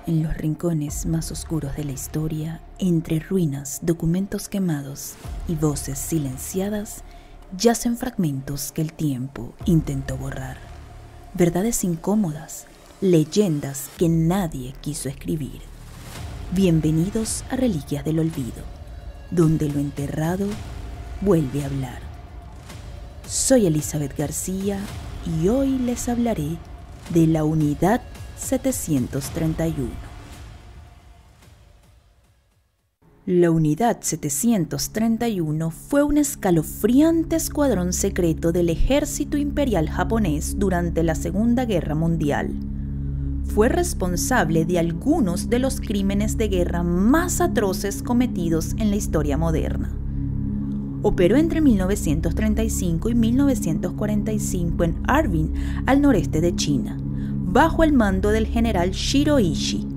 En los rincones más oscuros de la historia, entre ruinas, documentos quemados y voces silenciadas, yacen fragmentos que el tiempo intentó borrar. Verdades incómodas, leyendas que nadie quiso escribir. Bienvenidos a Reliquias del Olvido, donde lo enterrado vuelve a hablar. Soy Elizabeth García y hoy les hablaré de la Unidad 731. La Unidad 731 fue un escalofriante escuadrón secreto del ejército imperial japonés durante la Segunda Guerra Mundial. Fue responsable de algunos de los crímenes de guerra más atroces cometidos en la historia moderna. Operó entre 1935 y 1945 en Harbin, al noreste de China, bajo el mando del general Shiro Ishii,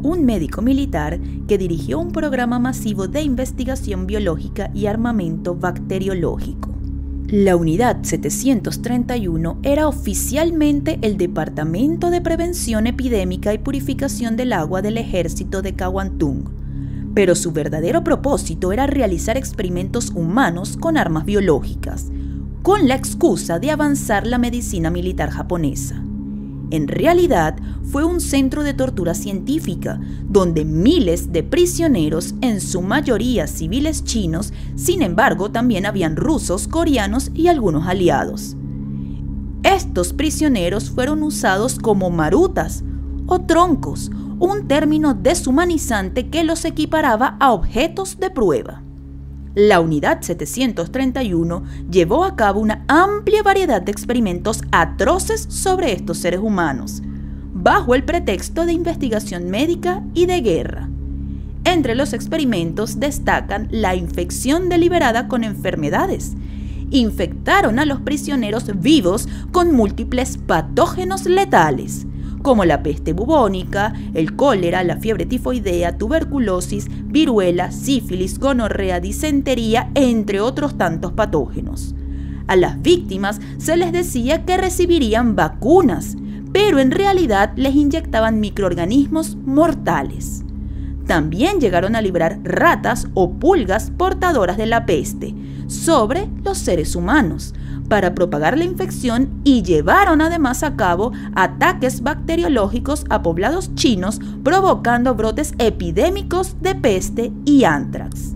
un médico militar que dirigió un programa masivo de investigación biológica y armamento bacteriológico. La Unidad 731 era oficialmente el Departamento de Prevención Epidémica y Purificación del Agua del Ejército de Kwantung, pero su verdadero propósito era realizar experimentos humanos con armas biológicas, con la excusa de avanzar la medicina militar japonesa. En realidad, fue un centro de tortura científica, donde miles de prisioneros, en su mayoría civiles chinos, sin embargo también habían rusos, coreanos y algunos aliados. Estos prisioneros fueron usados como marutas o troncos, un término deshumanizante que los equiparaba a objetos de prueba. La Unidad 731 llevó a cabo una amplia variedad de experimentos atroces sobre estos seres humanos, bajo el pretexto de investigación médica y de guerra. Entre los experimentos destacan la infección deliberada con enfermedades. Infectaron a los prisioneros vivos con múltiples patógenos letales, como la peste bubónica, el cólera, la fiebre tifoidea, tuberculosis, viruela, sífilis, gonorrea, disentería, entre otros tantos patógenos. A las víctimas se les decía que recibirían vacunas, pero en realidad les inyectaban microorganismos mortales. También llegaron a librar ratas o pulgas portadoras de la peste sobre los seres humanos, para propagar la infección, y llevaron además a cabo ataques bacteriológicos a poblados chinos, provocando brotes epidémicos de peste y ántrax.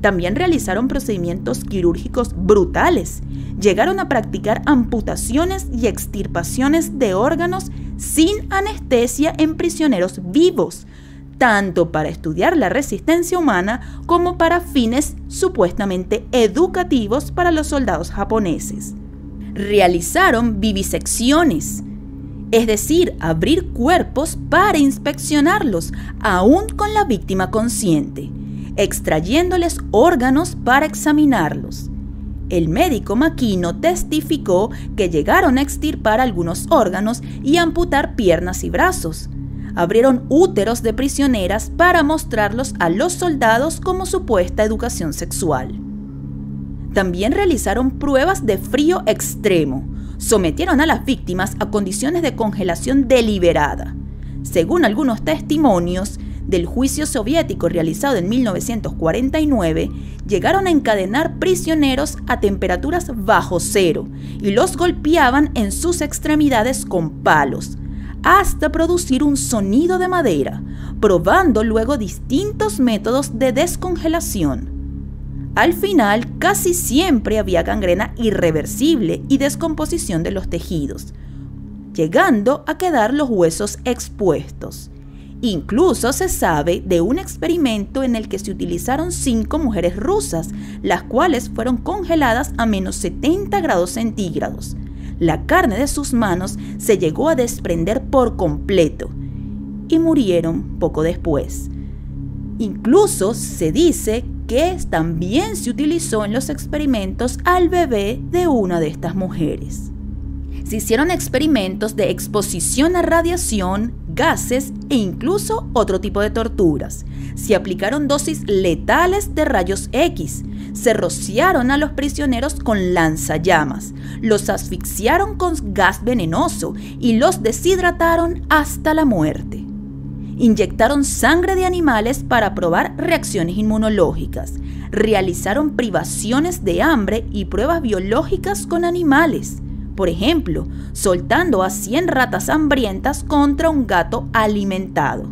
También realizaron procedimientos quirúrgicos brutales. Llegaron a practicar amputaciones y extirpaciones de órganos sin anestesia en prisioneros vivos, tanto para estudiar la resistencia humana como para fines supuestamente educativos para los soldados japoneses. Realizaron vivisecciones, es decir, abrir cuerpos para inspeccionarlos, aún con la víctima consciente, extrayéndoles órganos para examinarlos. El médico Makino testificó que llegaron a extirpar algunos órganos y amputar piernas y brazos. Abrieron úteros de prisioneras para mostrarlos a los soldados como supuesta educación sexual. También realizaron pruebas de frío extremo. Sometieron a las víctimas a condiciones de congelación deliberada. Según algunos testimonios del juicio soviético realizado en 1949, llegaron a encadenar prisioneros a temperaturas bajo cero y los golpeaban en sus extremidades con palos, hasta producir un sonido de madera, probando luego distintos métodos de descongelación. Al final, casi siempre había gangrena irreversible y descomposición de los tejidos, llegando a quedar los huesos expuestos. Incluso se sabe de un experimento en el que se utilizaron 5 mujeres rusas, las cuales fueron congeladas a menos 70 grados centígrados. La carne de sus manos se llegó a desprender por completo y murieron poco después. Incluso se dice que también se utilizó en los experimentos al bebé de una de estas mujeres. Se hicieron experimentos de exposición a radiación, gases e incluso otro tipo de torturas. Se aplicaron dosis letales de rayos X. Se rociaron a los prisioneros con lanzallamas, los asfixiaron con gas venenoso y los deshidrataron hasta la muerte. Inyectaron sangre de animales para probar reacciones inmunológicas. Realizaron privaciones de hambre y pruebas biológicas con animales. Por ejemplo, soltando a 100 ratas hambrientas contra un gato alimentado,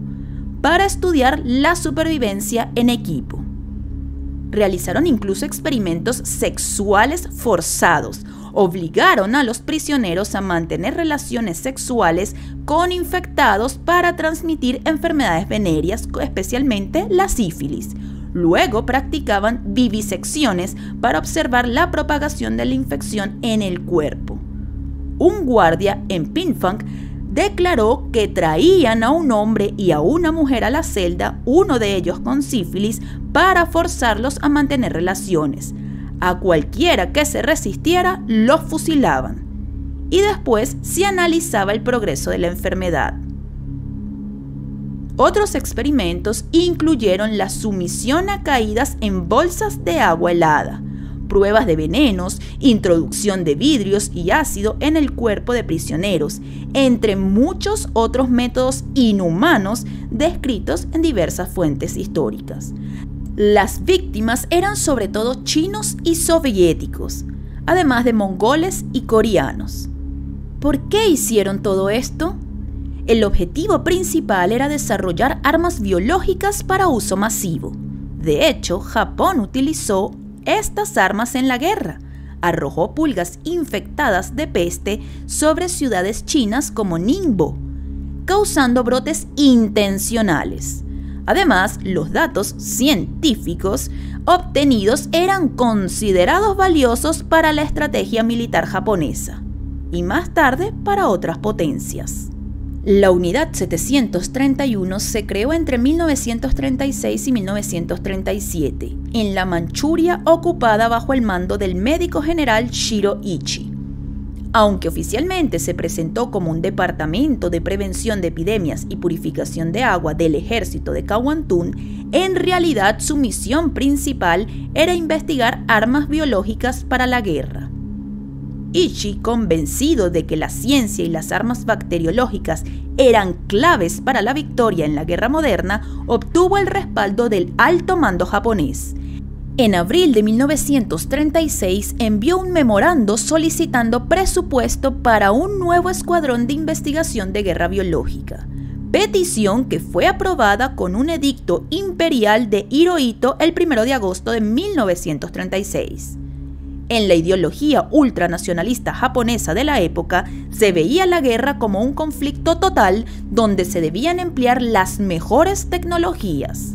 para estudiar la supervivencia en equipo. Realizaron incluso experimentos sexuales forzados. Obligaron a los prisioneros a mantener relaciones sexuales con infectados para transmitir enfermedades venéreas, especialmente la sífilis. Luego practicaban vivisecciones para observar la propagación de la infección en el cuerpo. Un guardia en Pinh-Phan declaró que traían a un hombre y a una mujer a la celda, uno de ellos con sífilis, para forzarlos a mantener relaciones. A cualquiera que se resistiera, los fusilaban. Y después se analizaba el progreso de la enfermedad. Otros experimentos incluyeron la sumisión a caídas en bolsas de agua helada, pruebas de venenos, introducción de vidrios y ácido en el cuerpo de prisioneros, entre muchos otros métodos inhumanos descritos en diversas fuentes históricas. Las víctimas eran sobre todo chinos y soviéticos, además de mongoles y coreanos. ¿Por qué hicieron todo esto? El objetivo principal era desarrollar armas biológicas para uso masivo. De hecho, Japón utilizó estas armas en la guerra. Arrojó pulgas infectadas de peste sobre ciudades chinas como Ningbo, causando brotes intencionales. Además, los datos científicos obtenidos eran considerados valiosos para la estrategia militar japonesa y más tarde para otras potencias. La Unidad 731 se creó entre 1936 y 1937 en la Manchuria ocupada bajo el mando del médico general Shiro Ichi. Aunque oficialmente se presentó como un departamento de prevención de epidemias y purificación de agua del ejército de Kwangtung, en realidad su misión principal era investigar armas biológicas para la guerra. Ichi, convencido de que la ciencia y las armas bacteriológicas eran claves para la victoria en la guerra moderna, obtuvo el respaldo del alto mando japonés. En abril de 1936 envió un memorando solicitando presupuesto para un nuevo escuadrón de investigación de guerra biológica, petición que fue aprobada con un edicto imperial de Hirohito el 1 de agosto de 1936. En la ideología ultranacionalista japonesa de la época, se veía la guerra como un conflicto total donde se debían emplear las mejores tecnologías.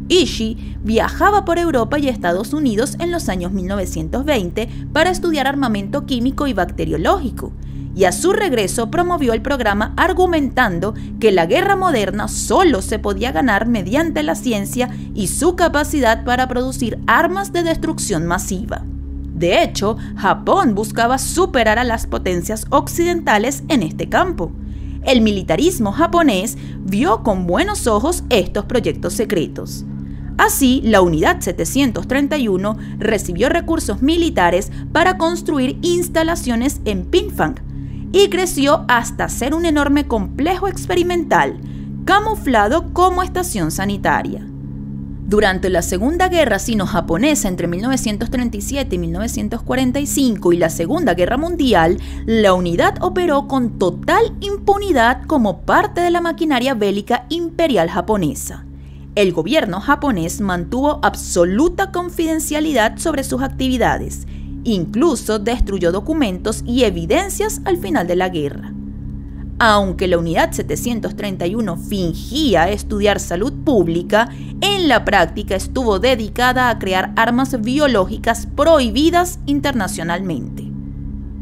Ishii viajaba por Europa y Estados Unidos en los años 1920 para estudiar armamento químico y bacteriológico, y a su regreso promovió el programa argumentando que la guerra moderna solo se podía ganar mediante la ciencia y su capacidad para producir armas de destrucción masiva. De hecho, Japón buscaba superar a las potencias occidentales en este campo. El militarismo japonés vio con buenos ojos estos proyectos secretos. Así, la Unidad 731 recibió recursos militares para construir instalaciones en Pinh-Phan y creció hasta ser un enorme complejo experimental, camuflado como estación sanitaria. Durante la Segunda Guerra Sino-Japonesa entre 1937 y 1945 y la Segunda Guerra Mundial, la unidad operó con total impunidad como parte de la maquinaria bélica imperial japonesa. El gobierno japonés mantuvo absoluta confidencialidad sobre sus actividades, incluso destruyó documentos y evidencias al final de la guerra. Aunque la Unidad 731 fingía estudiar salud pública, en la práctica estuvo dedicada a crear armas biológicas prohibidas internacionalmente.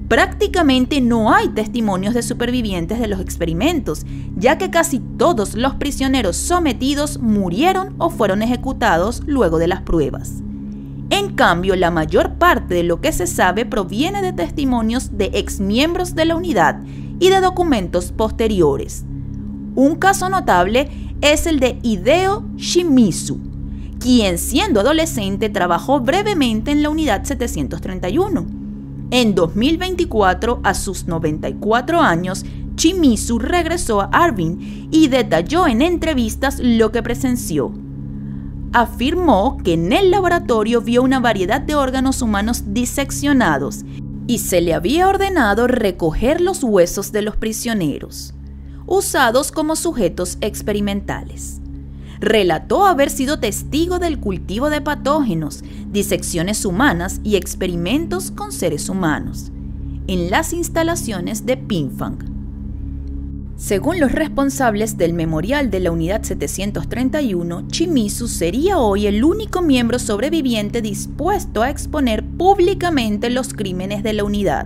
Prácticamente no hay testimonios de supervivientes de los experimentos, ya que casi todos los prisioneros sometidos murieron o fueron ejecutados luego de las pruebas. En cambio, la mayor parte de lo que se sabe proviene de testimonios de exmiembros de la unidad y de documentos posteriores. Un caso notable es el de Hideo Shimizu, quien siendo adolescente trabajó brevemente en la Unidad 731. En 2024, a sus 94 años, Shimizu regresó a Harbin y detalló en entrevistas lo que presenció. Afirmó que en el laboratorio vio una variedad de órganos humanos diseccionados y se le había ordenado recoger los huesos de los prisioneros, usados como sujetos experimentales. Relató haber sido testigo del cultivo de patógenos, disecciones humanas y experimentos con seres humanos en las instalaciones de Pingfang. Según los responsables del memorial de la Unidad 731, Shimizu sería hoy el único miembro sobreviviente dispuesto a exponer públicamente los crímenes de la unidad.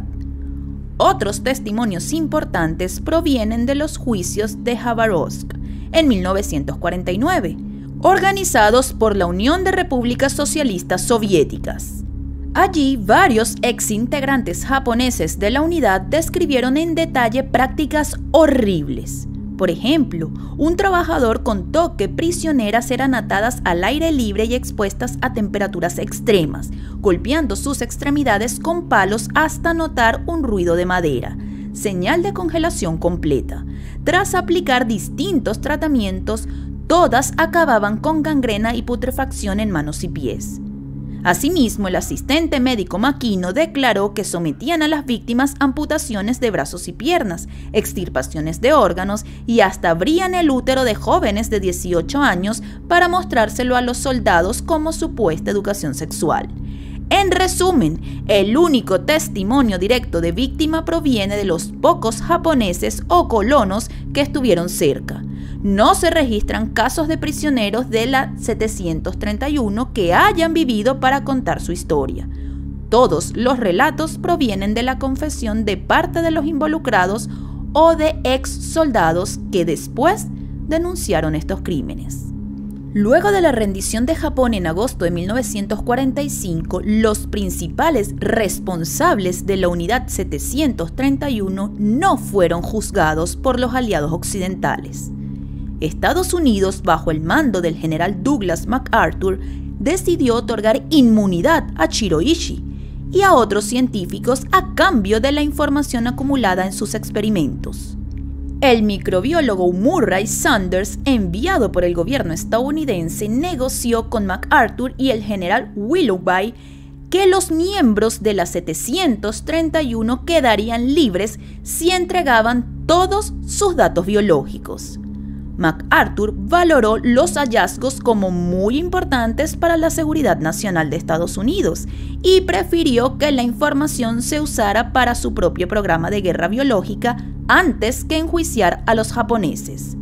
Otros testimonios importantes provienen de los juicios de Jabárovsk en 1949, organizados por la Unión de Repúblicas Socialistas Soviéticas. Allí, varios exintegrantes japoneses de la unidad describieron en detalle prácticas horribles. Por ejemplo, un trabajador contó que prisioneras eran atadas al aire libre y expuestas a temperaturas extremas, golpeando sus extremidades con palos hasta notar un ruido de madera, señal de congelación completa. Tras aplicar distintos tratamientos, todas acababan con gangrena y putrefacción en manos y pies. Asimismo, el asistente médico Makino declaró que sometían a las víctimas a amputaciones de brazos y piernas, extirpaciones de órganos y hasta abrían el útero de jóvenes de 18 años para mostrárselo a los soldados como supuesta educación sexual. En resumen, el único testimonio directo de víctima proviene de los pocos japoneses o colonos que estuvieron cerca. No se registran casos de prisioneros de la 731 que hayan vivido para contar su historia. Todos los relatos provienen de la confesión de parte de los involucrados o de ex soldados que después denunciaron estos crímenes. Luego de la rendición de Japón en agosto de 1945, los principales responsables de la Unidad 731 no fueron juzgados por los aliados occidentales. Estados Unidos, bajo el mando del general Douglas MacArthur, decidió otorgar inmunidad a Shiroishi y a otros científicos a cambio de la información acumulada en sus experimentos. El microbiólogo Murray Sanders, enviado por el gobierno estadounidense, negoció con MacArthur y el general Willoughby que los miembros de la 731 quedarían libres si entregaban todos sus datos biológicos. MacArthur valoró los hallazgos como muy importantes para la seguridad nacional de Estados Unidos y prefirió que la información se usara para su propio programa de guerra biológica antes que enjuiciar a los japoneses.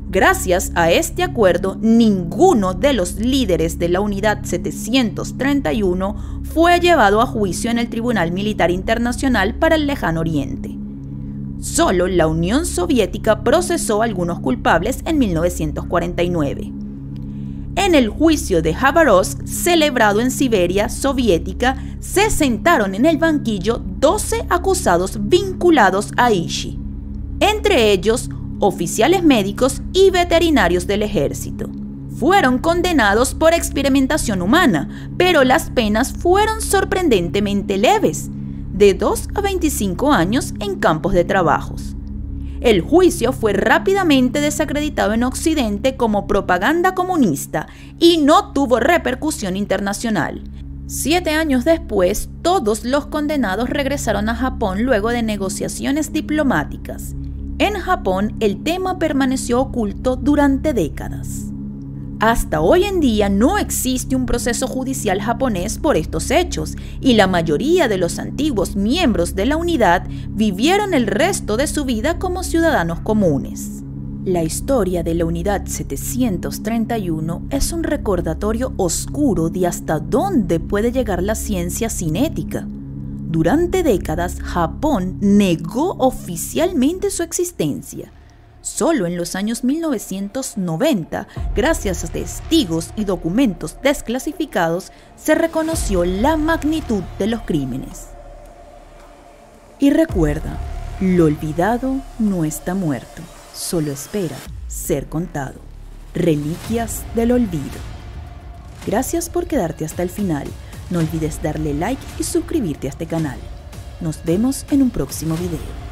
Gracias a este acuerdo, ninguno de los líderes de la Unidad 731 fue llevado a juicio en el Tribunal Militar Internacional para el Lejano Oriente. Solo la Unión Soviética procesó a algunos culpables en 1949. En el juicio de Jabárovsk, celebrado en Siberia soviética, se sentaron en el banquillo 12 acusados vinculados a Ishii, entre ellos oficiales médicos y veterinarios del ejército. Fueron condenados por experimentación humana, pero las penas fueron sorprendentemente leves, de 2 a 25 años en campos de trabajos. El juicio fue rápidamente desacreditado en Occidente como propaganda comunista y no tuvo repercusión internacional. 7 años después, todos los condenados regresaron a Japón luego de negociaciones diplomáticas. En Japón, el tema permaneció oculto durante décadas. Hasta hoy en día no existe un proceso judicial japonés por estos hechos y la mayoría de los antiguos miembros de la unidad vivieron el resto de su vida como ciudadanos comunes. La historia de la Unidad 731 es un recordatorio oscuro de hasta dónde puede llegar la ciencia sin ética. Durante décadas, Japón negó oficialmente su existencia. Solo en los años 1990, gracias a testigos y documentos desclasificados, se reconoció la magnitud de los crímenes. Y recuerda, lo olvidado no está muerto, solo espera ser contado. Reliquias del olvido. Gracias por quedarte hasta el final. No olvides darle like y suscribirte a este canal. Nos vemos en un próximo video.